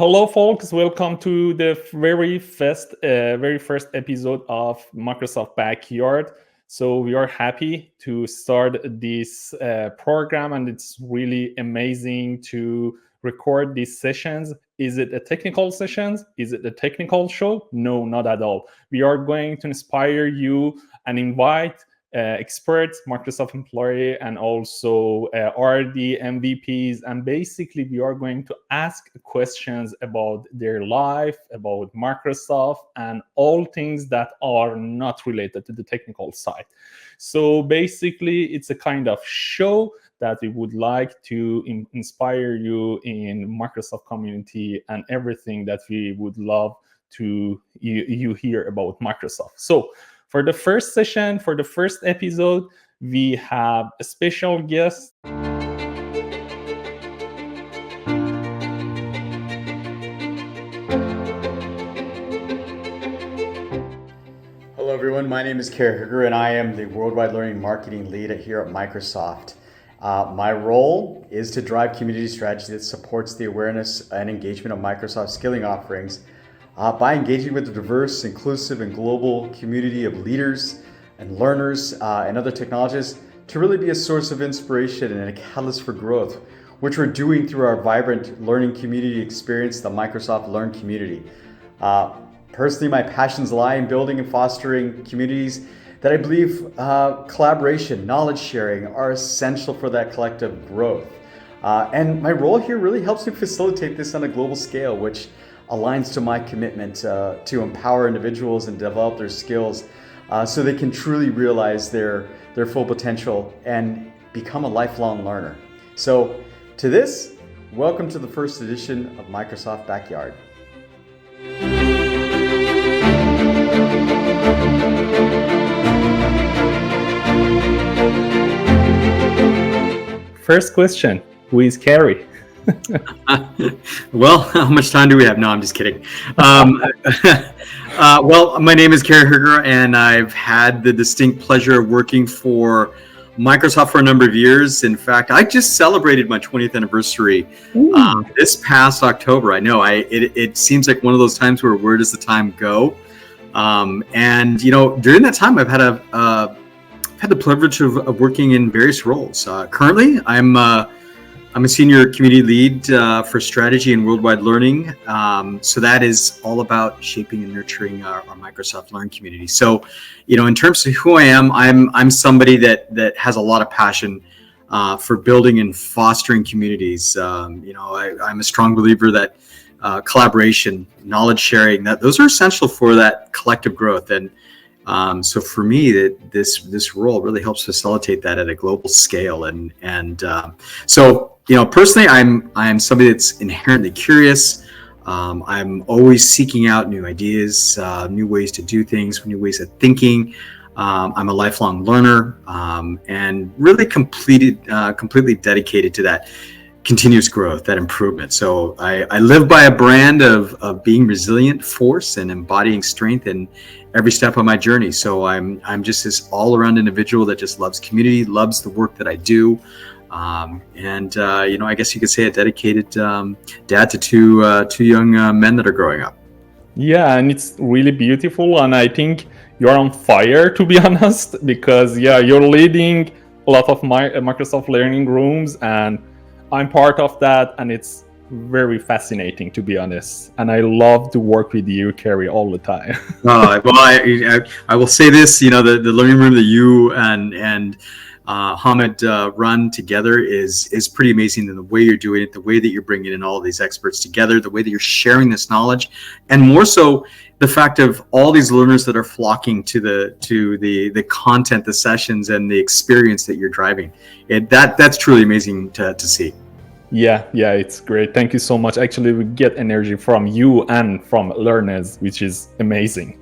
Hello, folks. Welcome to the very first episode of Microsoft Backyard. So we are happy to start this program, and it's really amazing to record these sessions. Is it a technical sessions? Is it a technical show? No, not at all. We are going to inspire you and invite experts, Microsoft employee, and also RD MVPs. And basically, we are going to ask questions about their life, about Microsoft, and all things that are not related to the technical side. So basically, it's a kind of show that we would like to inspire you in Microsoft community and everything that we would love to you hear about Microsoft. So for the first session, for the first episode, we have a special guest. Hello everyone, my name is Kerry Hooger and I am the Worldwide Learning Marketing Lead here at Microsoft. My role is to drive community strategy that supports the awareness and engagement of Microsoft skilling offerings by engaging with the diverse, inclusive, and global community of leaders and learners and other technologists to really be a source of inspiration and a catalyst for growth, which we're doing through our vibrant learning community experience, the Microsoft Learn community. Personally, my passions lie in building and fostering communities that I believe collaboration, knowledge sharing are essential for that collective growth. And my role here really helps me facilitate this on a global scale, which aligns to my commitment to empower individuals and develop their skills so they can truly realize their full potential and become a lifelong learner. So to this, welcome to the first edition of Microsoft Backyard. First question, who is Kerry? Well, how much time do we have? No, I'm just kidding. Well, my name is Kerry Hooger, and I've had the distinct pleasure of working for Microsoft for a number of years. In fact, I just celebrated my 20th anniversary this past October. I know it seems like one of those times where does the time go? And during that time, I've had the privilege of working in various roles. Currently, I'm a senior community lead for strategy and worldwide learning. So that is all about shaping and nurturing our Microsoft Learn community. So, in terms of who I am, I'm somebody that has a lot of passion for building and fostering communities. I'm a strong believer that collaboration, knowledge sharing, those are essential for that collective growth. And so for me, this role really helps facilitate that at a global scale. So personally, I'm somebody that's inherently curious. I'm always seeking out new ideas, new ways to do things, new ways of thinking. I'm a lifelong learner, and really completely dedicated to that continuous growth, that improvement. So I live by a brand of being resilient force and embodying strength in every step of my journey. So I'm just this all-around individual that just loves community, loves the work that I do. I guess you could say a dedicated dad to two young men that are growing up. Yeah, and it's really beautiful, and I think you're on fire, to be honest, because you're leading a lot of my Microsoft Learning rooms, and I'm part of that, and it's very fascinating, to be honest. And I love to work with you, Kerry, all the time. Well, I will say this, the learning room that you and Hamid run together is pretty amazing. And the way you're doing it, the way that you're bringing in all these experts together, the way that you're sharing this knowledge, and more so the fact of all these learners that are flocking to the content, the sessions, and the experience that you're driving. That's truly amazing to see. Yeah, it's great. Thank you so much. Actually, we get energy from you and from learners, which is amazing.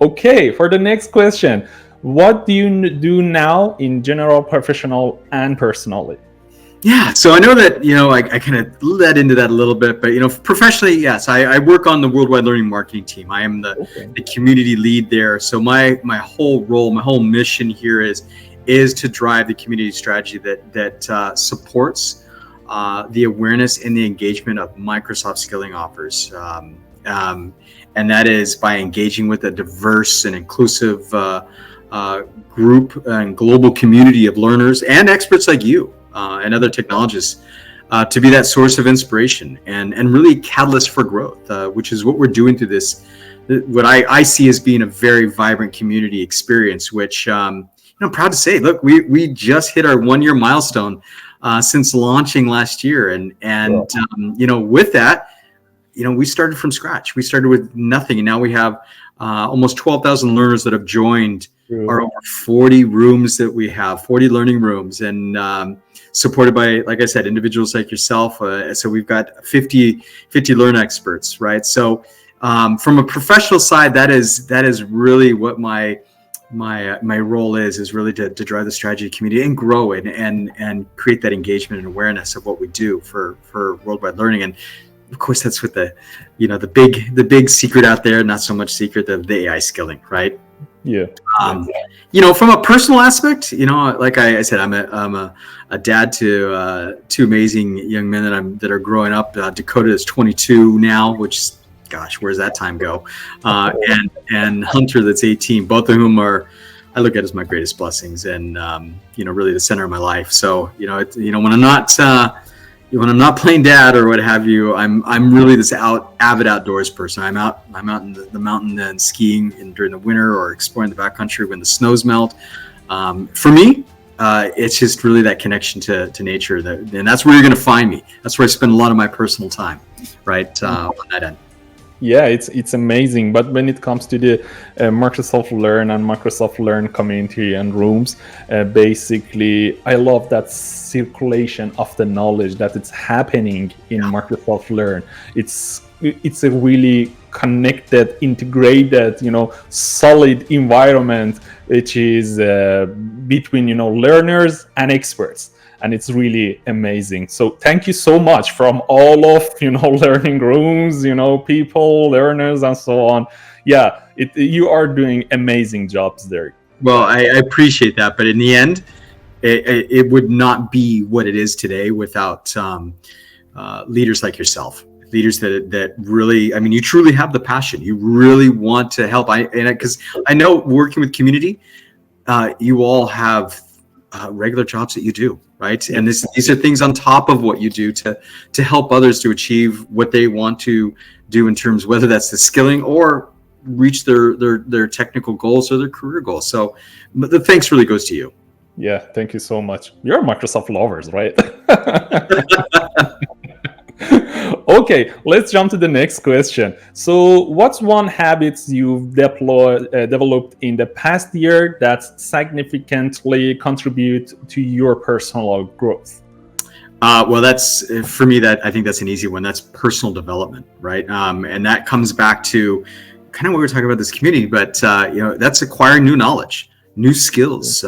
Okay, for the next question, what do you do now in general, professional, and personally? Yeah, so I know that, I kind of led into that a little bit, but, professionally, yes, I work on the Worldwide Learning Marketing team. I am the community lead there. So my whole role, my whole mission here is to drive the community strategy that supports the awareness and the engagement of Microsoft Skilling offers. And that is by engaging with a diverse and inclusive group and global community of learners and experts like you and other technologists to be that source of inspiration and really catalyst for growth, which is what we're doing through this, what I see as being a very vibrant community experience, which I'm proud to say, look, we just hit our 1 year milestone since launching last year. And with that, we started from scratch. We started with nothing. And now we have almost 12,000 learners that have joined our over 40 rooms that we have, 40 learning rooms, and supported by, like I said, individuals like yourself. So we've got 50 learn experts, right? So from a professional side, that is really what my role is really to drive the strategy community and grow it and create that engagement and awareness of what we do for worldwide learning. And of course, that's with the big secret out there, not so much secret, the AI skilling, right? Yeah. From a personal aspect, like I said, I'm a dad to two amazing young men that are growing up. Dakota is 22 now, which, gosh, where's that time go? And Hunter, that's 18. Both of whom I look at as my greatest blessings, and really the center of my life. So when I'm not playing dad or what have you, I'm really this avid outdoors person. I'm out in the mountain and skiing during the winter or exploring the backcountry when the snows melt. For me, it's just really that connection to nature, and that's where you're going to find me. That's where I spend a lot of my personal time, right, on that end. Yeah, it's amazing. But when it comes to the Microsoft Learn and Microsoft Learn community and rooms, basically, I love that circulation of the knowledge that it's happening in Microsoft Learn. It's a really connected, integrated, solid environment, which is between learners and experts. And it's really amazing. So thank you so much from all of, learning rooms, people, learners, and so on. Yeah, you are doing amazing jobs there. Well, I appreciate that. But in the end, it would not be what it is today without leaders like yourself. Leaders that really, you truly have the passion. You really want to help. Because I know working with community, you all have regular jobs that you do, right? And these are things on top of what you do to help others to achieve what they want to do in terms, whether that's the skilling or reach their technical goals or their career goals. So the thanks really goes to you. Yeah, thank you so much. You're Microsoft lovers, right? Okay, let's jump to the next question. So what's one habit you've developed in the past year that significantly contribute to your personal growth? Well, that's, for me, I think that's an easy one. That's personal development, right? And that comes back to kind of what we were talking about this community, but that's acquiring new knowledge, new skills,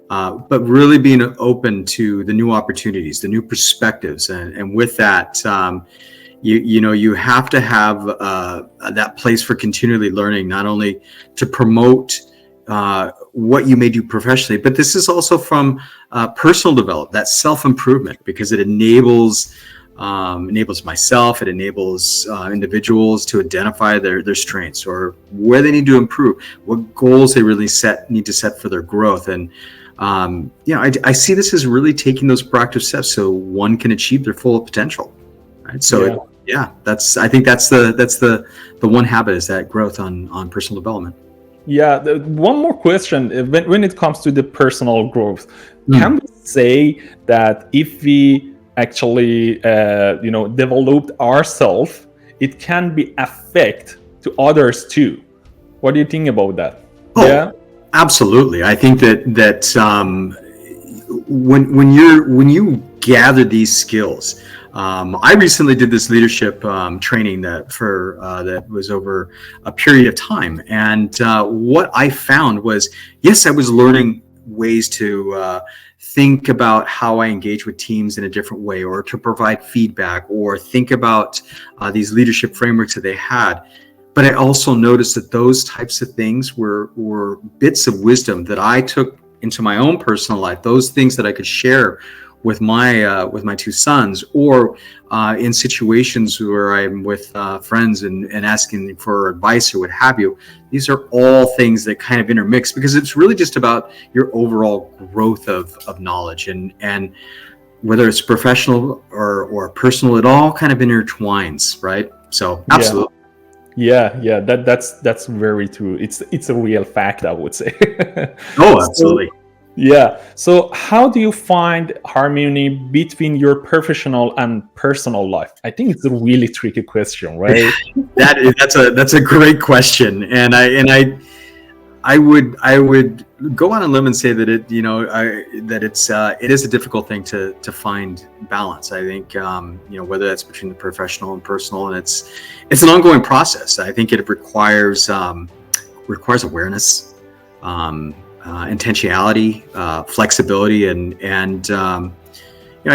but really being open to the new opportunities, the new perspectives, and with that, you have to have that place for continually learning, not only to promote what you may do professionally, but this is also from personal development, that self-improvement, because it enables myself, it enables individuals to identify their strengths or where they need to improve, what goals they really need to set for their growth. And I see this as really taking those proactive steps so one can achieve their full potential. Right. So I think that's the one habit, is that growth on personal development. Yeah. One more question. When it comes to the personal growth, can we say that if we actually, developed ourselves, it can be affect to others too? What do you think about that? Oh, yeah, absolutely. I think that when you gather these skills, I recently did this leadership training that was over a period of time, and what I found was, yes, I was learning ways to think about how I engage with teams in a different way, or to provide feedback, or think about these leadership frameworks that they had. But I also noticed that those types of things were bits of wisdom that I took into my own personal life, those things that I could share with my two sons, or in situations where I'm with friends and asking for advice or what have you. These are all things that kind of intermix, because it's really just about your overall growth of knowledge, and whether it's professional or personal, it all kind of intertwines, right? So absolutely. Yeah, that's very true. It's a real fact, I would say. Oh, absolutely. Yeah. So how do you find harmony between your professional and personal life? I think it's a really tricky question, right? That's a great question, and I would go on a limb and say that it is a difficult thing to find balance. I think whether that's between the professional and personal, and it's an ongoing process. I think it requires awareness, intentionality, flexibility, and I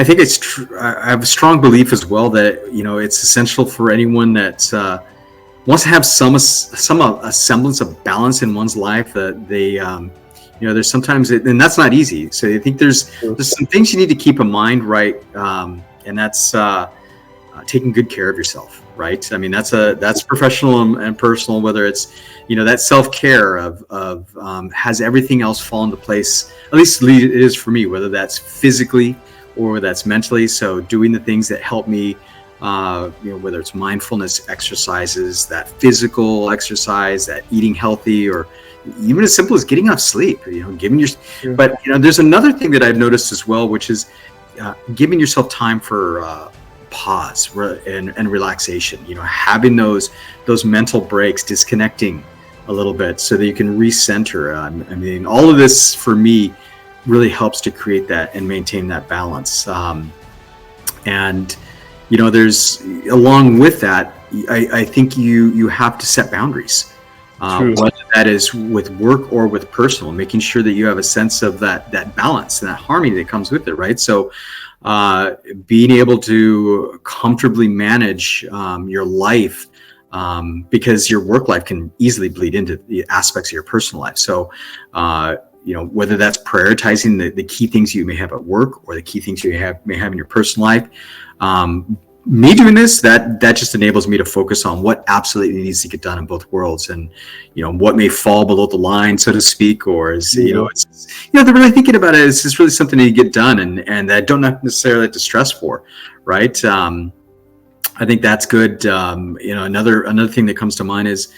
think it's I have a strong belief as well that it's essential for anyone that wants to have some a semblance of balance in one's life, that they there's sometimes and that's not easy. So I think there's some things you need to keep in mind, right? And that's taking good care of yourself, right? I mean, that's professional and personal, whether it's that self-care of has everything else fall into place. At least it is for me, whether that's physically or that's mentally. So doing the things that help me, whether it's mindfulness exercises, that physical exercise, that eating healthy, or even as simple as getting enough sleep, but there's another thing that I've noticed as well, which is giving yourself time for pause and relaxation, having those mental breaks, disconnecting a little bit so that you can recenter. I mean, all of this for me really helps to create that and maintain that balance. And there's, along with that, I think you have to set boundaries, whether that is with work or with personal, making sure that you have a sense of that balance and that harmony that comes with it, right? So being able to comfortably manage your life, because your work life can easily bleed into the aspects of your personal life. So whether that's prioritizing the key things you may have at work or the key things you may have in your personal life. Me doing this, that just enables me to focus on what absolutely needs to get done in both worlds, and what may fall below the line, so to speak, or is they're really thinking about it. It's just really something to get done, and I don't necessarily have to stress for, right? I think that's good. Another thing that comes to mind is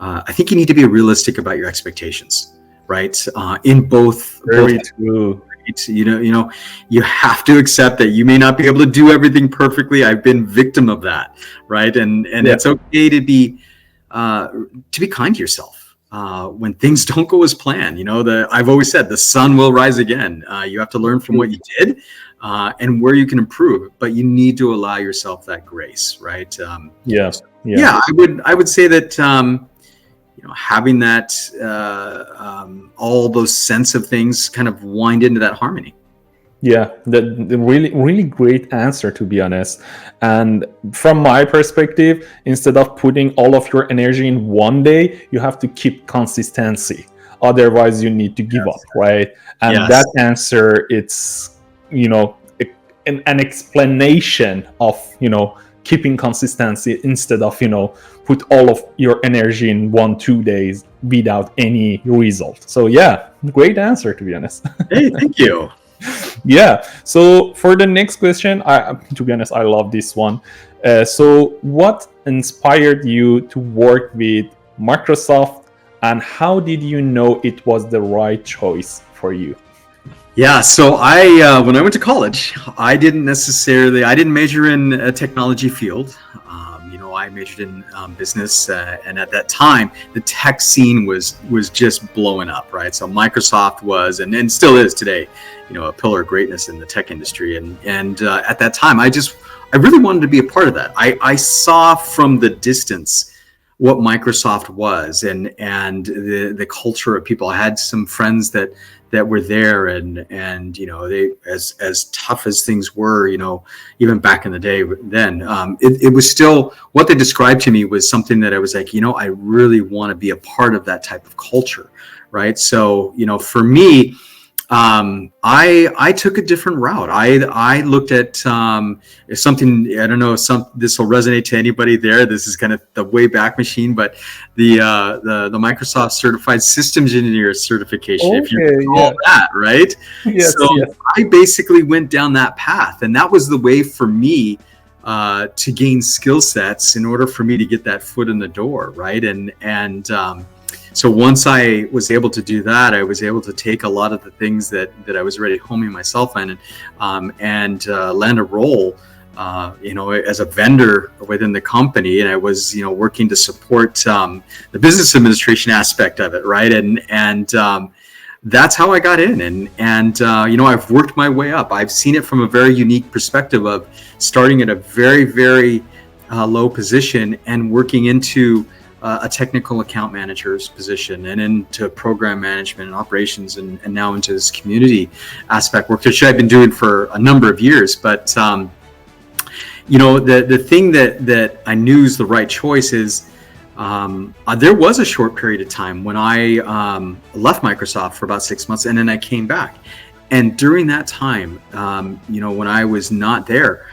I think you need to be realistic about your expectations, right? In both. Very true. You have to accept that you may not be able to do everything perfectly. I've been victim of that, right? And it's okay to be kind to yourself when things don't go as planned. I've always said the sun will rise again. You have to learn from what you did and where you can improve, but you need to allow yourself that grace, right? I would say that having that all those sense of things kind of wind into that harmony. Yeah, the really, really great answer, to be honest. And from my perspective, instead of putting all of your energy in one day, you have to keep consistency. Otherwise, you need to give up, right? And that answer, it's an explanation of keeping consistency instead of put all of your energy in 1-2 days without any result. So yeah, great answer, to be honest. Hey, thank you. Yeah. So for the next question, to be honest, I love this one. So what inspired you to work with Microsoft, and how did you know it was the right choice for you? Yeah, so when I went to college, I didn't major in a technology field. I majored in business, and at that time, the tech scene was just blowing up, right? So Microsoft was, and still is today, a pillar of greatness in the tech industry. And at that time, I really wanted to be a part of that. I saw from the distance what Microsoft was, and the culture of people. I had some friends that were there, and they, as tough as things were, even back in the day then, it was still, what they described to me was something that I was like, I really want to be a part of that type of culture, right? So for me, I took a different route. I looked at something. I don't know if this will resonate to anybody there. This is kind of the way back machine, but the Microsoft Certified Systems Engineer certification. If you recall that, right? Yes, so yes. I basically went down that path, and that was the way for me to gain skill sets in order for me to get that foot in the door, right? So once I was able to do that, I was able to take a lot of the things that I was already homing myself in and land a role, as a vendor within the company. And I was, working to support the business administration aspect of it, right? And that's how I got in. And I've worked my way up. I've seen it from a very unique perspective of starting at a very, very low position and working into a technical account manager's position and into program management and operations and now into this community aspect work, which I've been doing for a number of years. But, the thing that I knew is the right choice is there was a short period of time when I left Microsoft for about 6 months, and then I came back. And during that time, when I was not there,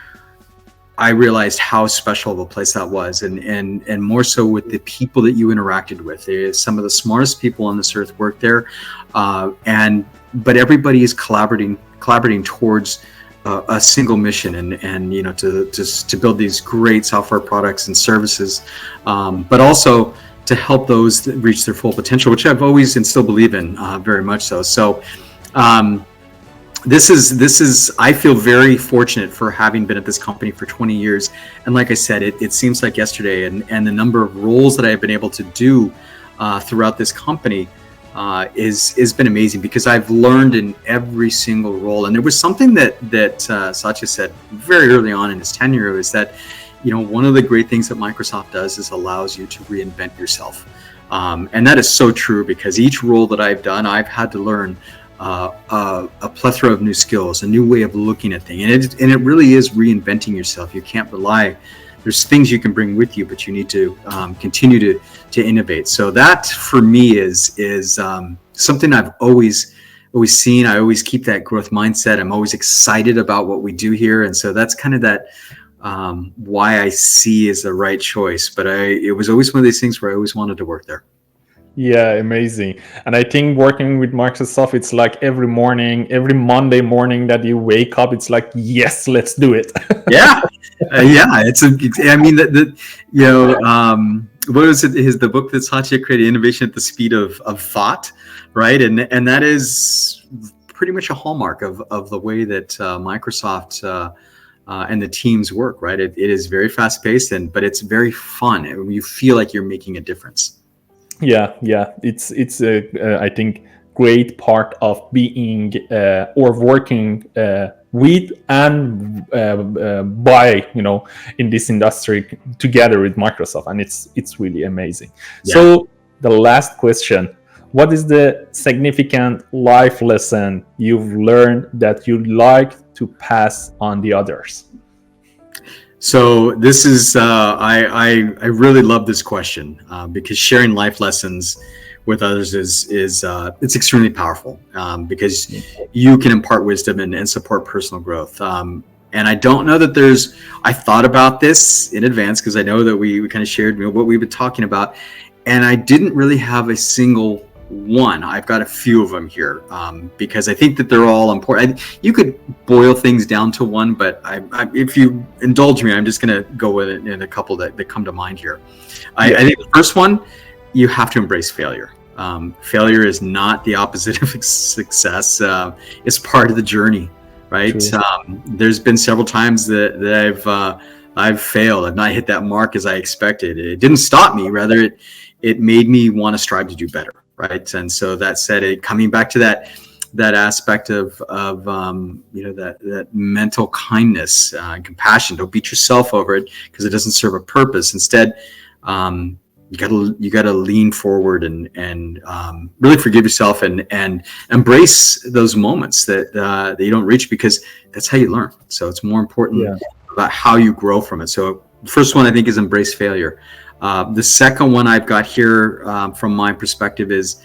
I realized how special of a place that was, and more so with the people that you interacted with. Some of the smartest people on this earth work there, but everybody is collaborating towards a single mission, and to build these great software products and services, but also to help those that reach their full potential, which I've always and still believe in very much so. So. This is I feel very fortunate for having been at this company for 20 years. And like I said, it seems like yesterday, and the number of roles that I've been able to do throughout this company is been amazing, because I've learned in every single role. And there was something that Satya said very early on in his tenure, is that, one of the great things that Microsoft does is allows you to reinvent yourself. And that is so true, because each role that I've done, I've had to learn a plethora of new skills, a new way of looking at things, and it really is reinventing yourself. You can't rely. There's things you can bring with you, but you need to continue to innovate. So that for me is something I've always seen. I always keep that growth mindset. I'm always excited about what we do here, and so that's kind of that why I see is the right choice. But it was always one of these things where I always wanted to work there. Yeah, amazing. And I think working with Microsoft, it's like every Monday morning that you wake up, it's like, yes, let's do it. Yeah. What was it? The book that Satya created, Innovation at the Speed of Thought, right? And that is pretty much a hallmark of the way that Microsoft and the teams work, right? It is very fast paced, but it's very fun. You feel like you're making a difference. Yeah, it's I think great part of being or working with and by in this industry together with Microsoft, and it's really amazing. Yeah. So the last question: what is the significant life lesson you've learned that you'd like to pass on the others? So this is I really love this question because sharing life lessons with others is it's extremely powerful because you can impart wisdom and support personal growth. And I don't know that I thought about this in advance, because I know that we kind of shared what we've been talking about, and I didn't really have a single one. I've got a few of them here because I think that they're all important. You could boil things down to one, but if you indulge me, I'm just going to go with it in a couple that come to mind here. I think the first one, you have to embrace failure. Failure is not the opposite of success. It's part of the journey, right? There's been several times that I've failed. I've not hit that mark as I expected. It didn't stop me. Rather, it made me want to strive to do better. Right. And so that said, coming back to that aspect of that mental kindness, compassion. Don't beat yourself over it, because it doesn't serve a purpose. Instead, you gotta lean forward and really forgive yourself and embrace those moments that you don't reach, because that's how you learn. So it's more important about how you grow from it. So the first one I think is embrace failure. The second one I've got here from my perspective is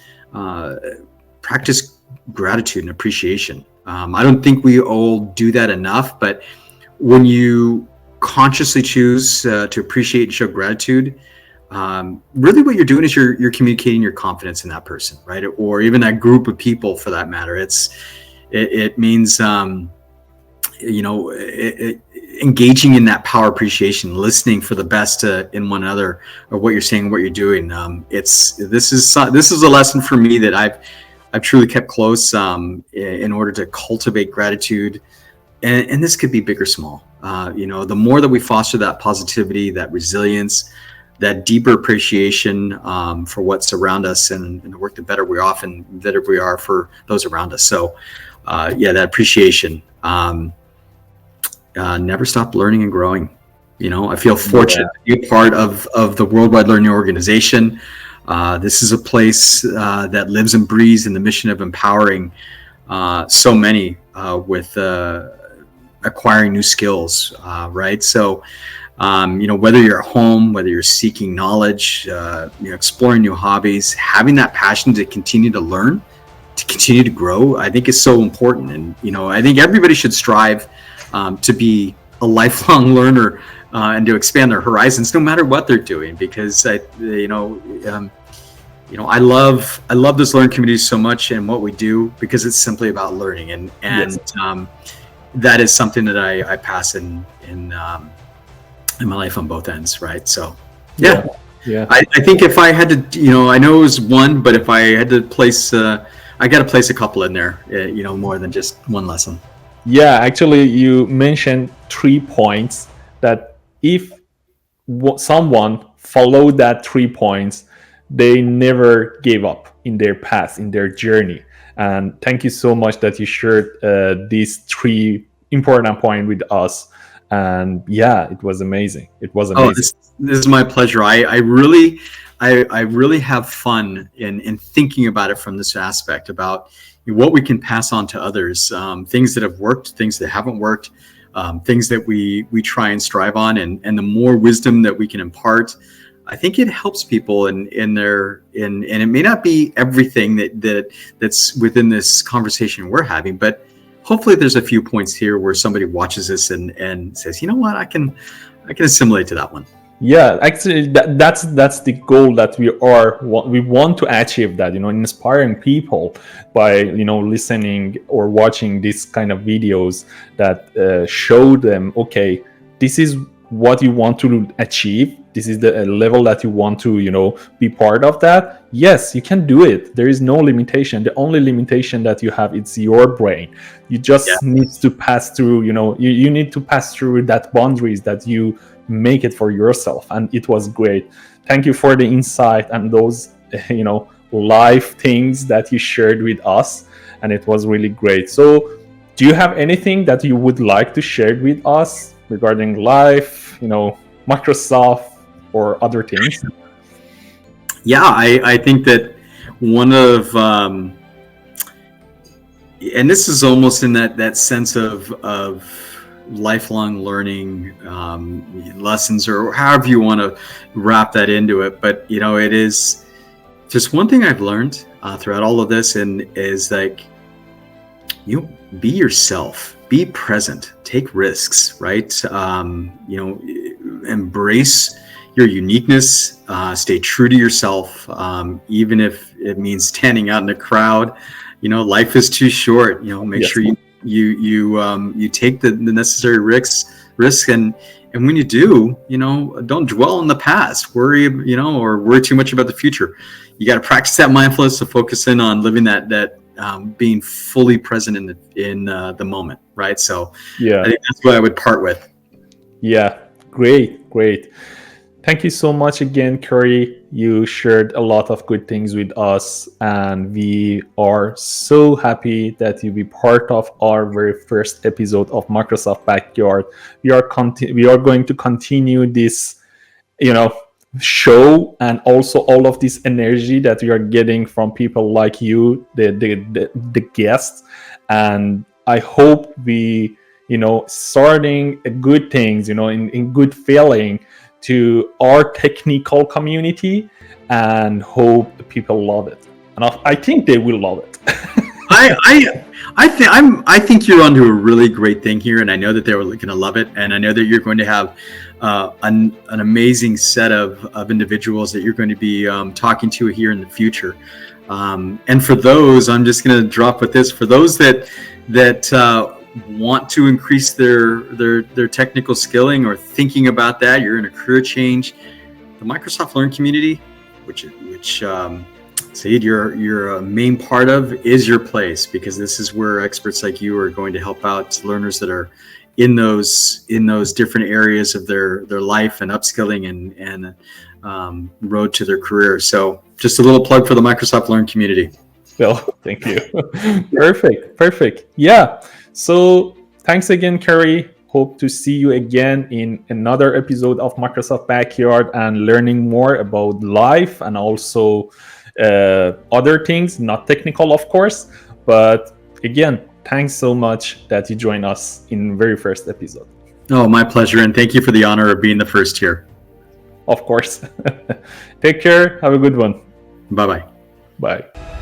practice gratitude and appreciation. I don't think we all do that enough, but when you consciously choose to appreciate and show gratitude, really what you're doing is you're communicating your confidence in that person, right? Or even that group of people for that matter. It means, engaging in that power appreciation, listening for the best in one another, or what you're saying, what you're doing. This is a lesson for me that I've truly kept close in order to cultivate gratitude, and this could be big or small. The more that we foster that positivity, that resilience, that deeper appreciation for what's around us, and the work, the better we are for those around us. So, that appreciation. Never stop learning and growing. I feel fortunate to be a part of the Worldwide Learning Organization. This is a place that lives and breathes in the mission of empowering so many with acquiring new skills, right? So, whether you're at home, whether you're seeking knowledge, exploring new hobbies, having that passion to continue to learn, to continue to grow, I think is so important. And, I think everybody should strive to be a lifelong learner and to expand their horizons, no matter what they're doing. Because I love this learning community so much and what we do, because it's simply about learning, and yes. That is something that I pass in my life on both ends, right? So, yeah. I think if I had to, I know it was one, but if I had to place, I got to place a couple in there, more than just one lesson. Yeah, actually, you mentioned 3 points that if someone followed that 3 points, they never gave up in their path, in their journey. And thank you so much that you shared these 3 important points with us. And yeah, it was amazing. It was amazing. Oh, this is my pleasure. I really have fun in thinking about it from this aspect, about what we can pass on to others, things that have worked, things that haven't worked, things that we try and strive on, and the more wisdom that we can impart, I think it helps people in it may not be everything that's within this conversation we're having, but hopefully there's a few points here where somebody watches this and says, you know what, I can assimilate to that one. Yeah, actually, that's the goal that we want to achieve, that, inspiring people by, listening or watching this kind of videos that show them, okay, this is what you want to achieve. This is the level that you want to, be part of that. Yes, you can do it. There is no limitation. The only limitation that you have, it's your brain. You just need to pass through, you need to pass through that boundaries that you make it for yourself. And it was great. Thank you for the insight and those life things that you shared with us, and it was really great. So do you have anything that you would like to share with us regarding life, Microsoft, or other things? Yeah, I think that one of and this is almost in that sense of lifelong learning, lessons, or however you want to wrap that into it. But it is just one thing I've learned throughout all of this, and is like, be yourself, be present, take risks, right? Embrace your uniqueness, stay true to yourself, even if it means standing out in a crowd. Life is too short. Make sure you take the necessary risks, and when you do, don't dwell on the past, worry too much about the future. You got to practice that mindfulness, to focus in on living that being fully present in the moment, right? So I think that's what I would part with. Yeah, great. Thank you so much again, Curry. You shared a lot of good things with us, and we are so happy that you be part of our very first episode of Microsoft Backyard. We are going to continue this, show, and also all of this energy that we are getting from people like you, the guests. And I hope we, starting good things, in good feeling to our technical community, and hope people love it. And I think they will love it. I think you're onto a really great thing here, and I know that they're going to love it, and I know that you're going to have an amazing set of individuals that you're going to be talking to here in the future. And for those, I'm just going to drop with this. For those that want to increase their technical skilling or thinking about that, you're in a career change, the Microsoft Learn community, which Saeed, you're a main part of, is your place, because this is where experts like you are going to help out learners that are in those different areas of their life and upskilling and road to their career. So just a little plug for the Microsoft Learn community. Well, thank you. Perfect. Yeah. So thanks again, Kerry. Hope to see you again in another episode of Microsoft Backyard and learning more about life and also other things, not technical, of course. But again, thanks so much that you joined us in very first episode. Oh, my pleasure. And thank you for the honor of being the first here. Of course. Take care. Have a good one. Bye-bye. Bye.